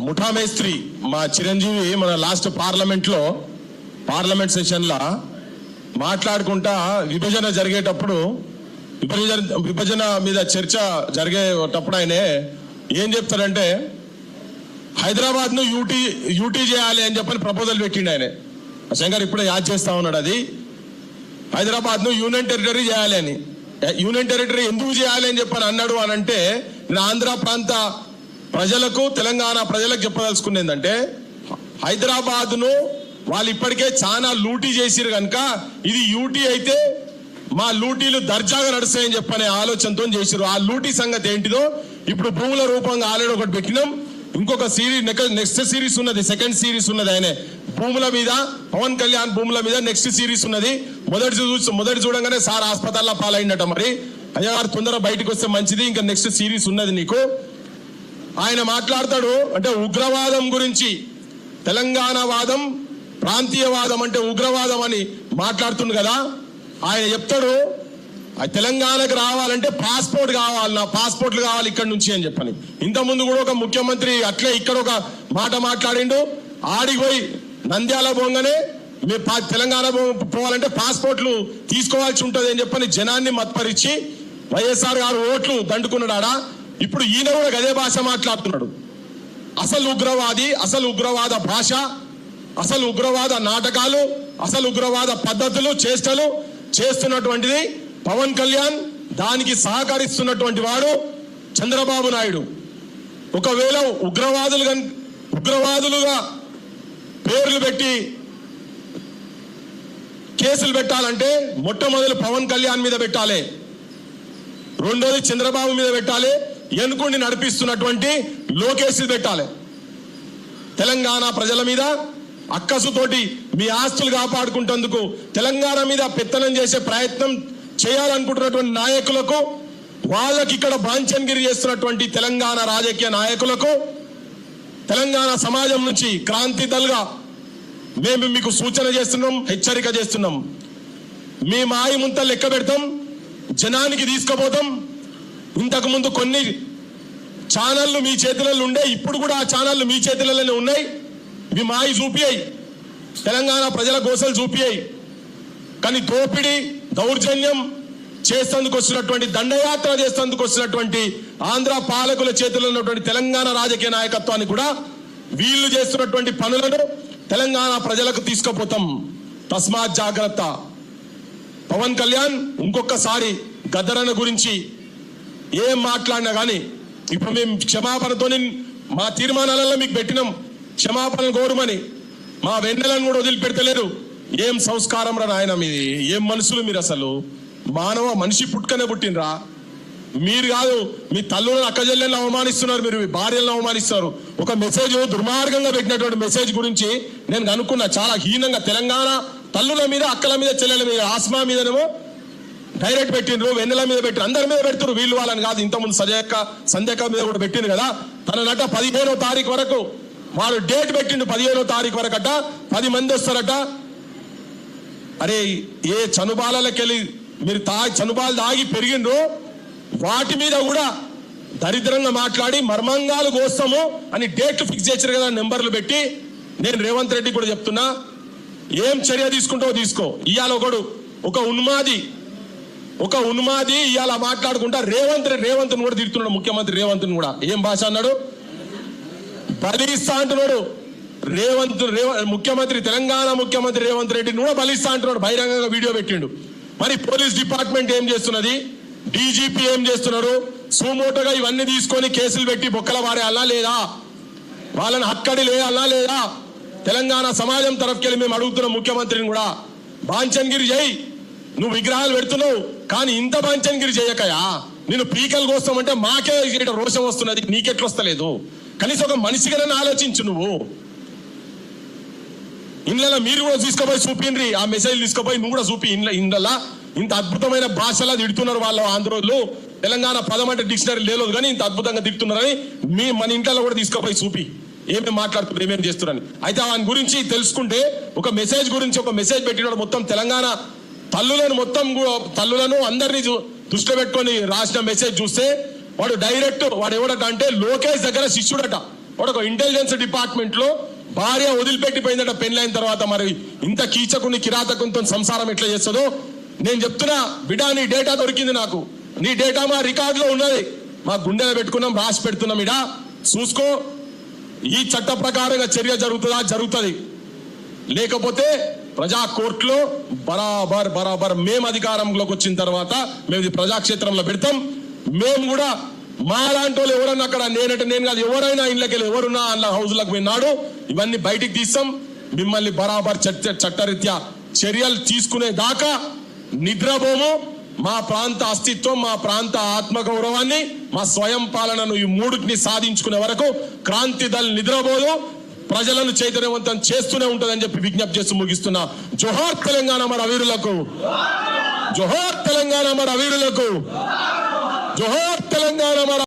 ముఠా మేస్త్రి మా చిరంజీవి మన లాస్ట్ పార్లమెంట్ సెషన్లో మాట్లాడుకుంటా విభజన జరిగేటప్పుడు విభజన మీద చర్చ జరిగేటప్పుడు ఆయన ఏం చెప్తారంటే హైదరాబాద్ను యూటీ చేయాలి అని చెప్పని ప్రపోజల్ పెట్టిండు ఆయన. శంకర్ ఇప్పుడే యాద్ చేస్తా ఉన్నాడు. అది హైదరాబాద్ను యూనియన్ టెరిటరీ చేయాలి అని. యూనియన్ టెరిటరీ ఎందుకు చేయాలి అని చెప్పని అన్నాడు అని అంటే నేను ఆంధ్ర ప్రాంత ప్రజలకు తెలంగాణ ప్రజలకు చెప్పదలుచుకున్న ఏంటంటే హైదరాబాద్ను వాళ్ళు ఇప్పటికే చాలా లూటీ చేసిరు కనుక ఇది యూటీ అయితే మా లూటీలు దర్జాగా నడుస్తాయని చెప్పనే ఆలోచనతో చేసిరు. ఆ లూటీ సంగతి ఏంటిదో ఇప్పుడు భూముల రూపంగా ఆల్రెడీ ఒకటి పెట్టినాం. ఇంకొక సిరీస్ నెక్స్ట్ సిరీస్ ఉన్నది, సెకండ్ సిరీస్ ఉన్నది. ఆయన భూముల మీద పవన్ కళ్యాణ్ భూముల మీద నెక్స్ట్ సిరీస్ ఉన్నది. మొదటి చూడంగానే సార్ హాస్పిటల్లో పాలైందట. మరి అయ్యగారు తొందరగా బయటకు వస్తే మంచిది, ఇంకా నెక్స్ట్ సిరీస్ ఉన్నది నీకు. ఆయన మాట్లాడతాడు అంటే ఉగ్రవాదం గురించి, తెలంగాణ వాదం ప్రాంతీయవాదం అంటే ఉగ్రవాదం అని మాట్లాడుతుంది కదా. ఆయన చెప్తాడు తెలంగాణకు రావాలంటే పాస్పోర్ట్ కావాలి, నా పాస్పోర్ట్లు కావాలి ఇక్కడ నుంచి అని చెప్పని. ఇంతకుముందు కూడా ఒక ముఖ్యమంత్రి అట్లే ఇక్కడ ఒక మాట మాట్లాడిండు. ఆడికి పోయి నంద్యాల పోగానే మీరు తెలంగాణ పోవాలంటే పాస్పోర్ట్లు తీసుకోవాల్సి ఉంటుంది అని చెప్పని జనాన్ని మత్పరిచి వైఎస్ఆర్ గారు ఓట్లు దండుకున్నాడా. ఇప్పుడు ఈయన కూడా అదే భాష మాట్లాడుతున్నాడు. అసలు ఉగ్రవాది, అసలు ఉగ్రవాద భాష, అసలు ఉగ్రవాద నాటకాలు, అసలు ఉగ్రవాద పద్ధతులు చేష్టలు చేస్తున్నటువంటిది పవన్ కళ్యాణ్. దానికి సహకరిస్తున్నటువంటి వాడు చంద్రబాబు నాయుడు. ఒకవేళ ఉగ్రవాదులుగా పేర్లు పెట్టి కేసులు పెట్టాలంటే మొట్టమొదటి పవన్ కళ్యాణ్ మీద పెట్టాలి, రెండోది చంద్రబాబు మీద పెట్టాలి, ఎన్నుకొని నడిపిస్తున్నటువంటి లోకేష్ పెట్టాలి. తెలంగాణ ప్రజల మీద అక్కసుతోటి మీ ఆస్తులు కాపాడుకుంటేందుకు తెలంగాణ మీద పెత్తనం చేసే ప్రయత్నం చేయాలనుకుంటున్నటువంటి నాయకులకు, వాళ్ళకి ఇక్కడ బాంఛన్గిరి చేస్తున్నటువంటి తెలంగాణ రాజకీయ నాయకులకు, తెలంగాణ సమాజం నుంచి క్రాంతి దళగా మేము మీకు సూచన చేస్తున్నాం, హెచ్చరిక చేస్తున్నాం. మీ మాయి ముంత లెక్క పెడతాం, జనానికి తీసుకుపోతాం. ఇంతకుముందు కొన్ని ఛానళ్ళు మీ చేతులలో ఉండే, ఇప్పుడు కూడా ఆ ఛానళ్ళు మీ చేతులలోనే ఉన్నాయి. ఇవి మాయి చూపియాయి, తెలంగాణ ప్రజల గోసలు చూపియాయి. కానీ దోపిడీ దౌర్జన్యం చేసేందుకు వచ్చినటువంటి, దండయాత్ర చేసేందుకు వచ్చినటువంటి ఆంధ్ర పాలకుల చేతుల్లో ఉన్నటువంటి తెలంగాణ రాజకీయ నాయకత్వాన్ని కూడా వీళ్ళు చేస్తున్నటువంటి పనులను తెలంగాణ ప్రజలకు తీసుకుపోతాం. తస్మాత్ జాగ్రత్త. పవన్ కళ్యాణ్ ఇంకొకసారి గద్దరన్న గురించి ఏం మాట్లాడినా కానీ ఇప్పుడు మేము క్షమాపణతో మా తీర్మానాలలో మీకు పెట్టినాం, క్షమాపణలు కోరమని. మా వెన్నెలను కూడా వదిలిపెడతలేరు. ఏం సంస్కారం రా నాయన మీది, ఏం మనుషులు మీరు. అసలు మనిషి పుట్టుకనే పుట్టినరా మీరు. కాదు మీ తల్లులను అక్కజెల్లెలను అవమానిస్తున్నారు, మీరు మీ భార్యలను అవమానిస్తారు. ఒక మెసేజ్ దుర్మార్గంగా పెట్టినటువంటి మెసేజ్ గురించి నేను అనుకున్నా, చాలా హీనంగా తెలంగాణ తల్లుల మీద, అక్కల మీద, చెల్లెల మీద, ఆస్మా మీదనేమో డైరెక్ట్ పెట్టిండ్రు, వెన్నెల మీద పెట్టిన, అందరి మీద పెడుతున్నారు. వీళ్ళు వాళ్ళని కాదు. ఇంతకుముందు సంధ్యక మీద కూడా పెట్టింది కదా. తననట 15వ తారీఖు వరకు వాడు డేట్ పెట్టిండు, 15వ తారీఖు వరకు అట 10 మంది వస్తారట. అరే ఏ చనుబాలకెళ్ళి మీరు చనుబాలు దాగి పెరిగిండ్రు, వాటి మీద కూడా దరిద్రంగా మాట్లాడి మర్మంగాలు కోస్తాము అని డేట్లు ఫిక్స్ చేశారు కదా, నెంబర్లు పెట్టి. నేను రేవంత్ రెడ్డి కూడా చెప్తున్నా, ఏం చర్య తీసుకుంటావో తీసుకో. ఇవాళ ఒక ఉన్మాది ఇవాళ మాట్లాడుకుంటా రేవంత్ కూడా తిడుతున్నాడు, ముఖ్యమంత్రి రేవంత్ కూడా. ఏం భాష అన్నాడు, బలిస్తా అంటున్నాడు. ముఖ్యమంత్రి, తెలంగాణ ముఖ్యమంత్రి రేవంత్ రెడ్డిని కూడా బలిస్తా అంటున్నాడు, బహిరంగంగా వీడియో పెట్టిండు. మరి పోలీస్ డిపార్ట్మెంట్ ఏం చేస్తున్నది, డీజీపీ ఏం చేస్తున్నారు? సుమోటోగా ఇవన్నీ తీసుకొని కేసులు పెట్టి బొక్కల వారేయాలా లేదా, వాళ్ళని హక్కడి లేయాలా లేదా? తెలంగాణ సమాజం తరఫుకెళ్ళి మేము అడుగుతున్నాం ముఖ్యమంత్రిని కూడా, బాంఛన్గిరి చేయి. నువ్వు విగ్రహాలు పెడుతున్నావు కానీ ఇంత బాంఛన్గిరి చేయకయా. నేను పీకలు కోస్తామంటే మాకే రోషం వస్తున్నది, నీకెట్లు వస్తలేదు. కనీసం ఒక మనిషిగానే ఆలోచించు. నువ్వు ఇండ్ల మీరు కూడా తీసుకుపోయి చూపిండ్రి, ఆ మెసేజ్ తీసుకుపోయి నువ్వు కూడా చూపి. ఇండ్ల ఇంత అద్భుతమైన భాషలా తిడుతున్నారు వాళ్ళు ఆంధ్రోళ్ళు. తెలంగాణ పదం అంటే డిక్షనరీ లేదు కానీ ఇంత అద్భుతంగా తిడుతున్నారని మన ఇంట్లో కూడా తీసుకుపోయి చూపి, ఏమేమి మాట్లాడుతున్నారు, ఏమేమి చేస్తున్నారని. అయితే దాని గురించి తెలుసుకుంటే ఒక మెసేజ్ పెట్టినాడు. మొత్తం తెలంగాణ తల్లులను అందరినీ దృష్టిలో పెట్టుకొని రాసిన మెసేజ్ చూస్తే వాడు ఎవడట అంటే లోకేష్ దగ్గర శిష్యుడట. ఒక ఇంటెలిజెన్స్ డిపార్ట్మెంట్ లో భార్య వదిలిపెట్టిపోయిందట పెళ్ళైన తర్వాత, మరి ఇంత కీచకుని కిరాతకంతో సంసారం ఎట్లా చేస్తుందో నేను చెప్తున్నా. బిడా నీ డేటా దొరికింది నాకు, నీ డేటా మా రికార్డులో ఉన్నది, మా గుండెలో పెట్టుకున్నాం, రాసి పెడుతున్నాం. ఇడా చూసుకో, ఈ చట్ట ప్రకారంగా చర్య జరుగుతుందా? జరుగుతుంది. లేకపోతే ప్రజా కోర్టులో బరాబర్ మేము అధికారంలోకి వచ్చిన తర్వాత మేము ఇది ప్రజాక్షేత్రంలో పెడతాం. మేము కూడా మా లాంటి వాళ్ళు ఎవరన్నా అక్కడ నేను కాదు ఎవరైనా ఇళ్ళకి ఎవరున్నా అలా హౌస్లకు పోయినాడు ఇవన్నీ బయటికి తీస్తాం. మిమ్మల్ని బరాబర్ చట్టరీత్యా చర్యలు తీసుకునే దాకా నిద్రపోము. మా ప్రాంత అస్తిత్వం, మా ప్రాంత ఆత్మగౌరవాన్ని, మా స్వయం పాలనను ఈ మూడుని సాధించుకునే వరకు క్రాంతి దళ్ నిద్రపోదు, ప్రజలను చైతన్యవంతం చేస్తూనే ఉంటుందని చెప్పి విజ్ఞప్తి చేస్తూ ముగిస్తున్నా. జోహార్ తెలంగాణ మన వీరులకు, జోహార్ తెలంగాణ మన వీరులకు, జోహార్ తెలంగాణ మన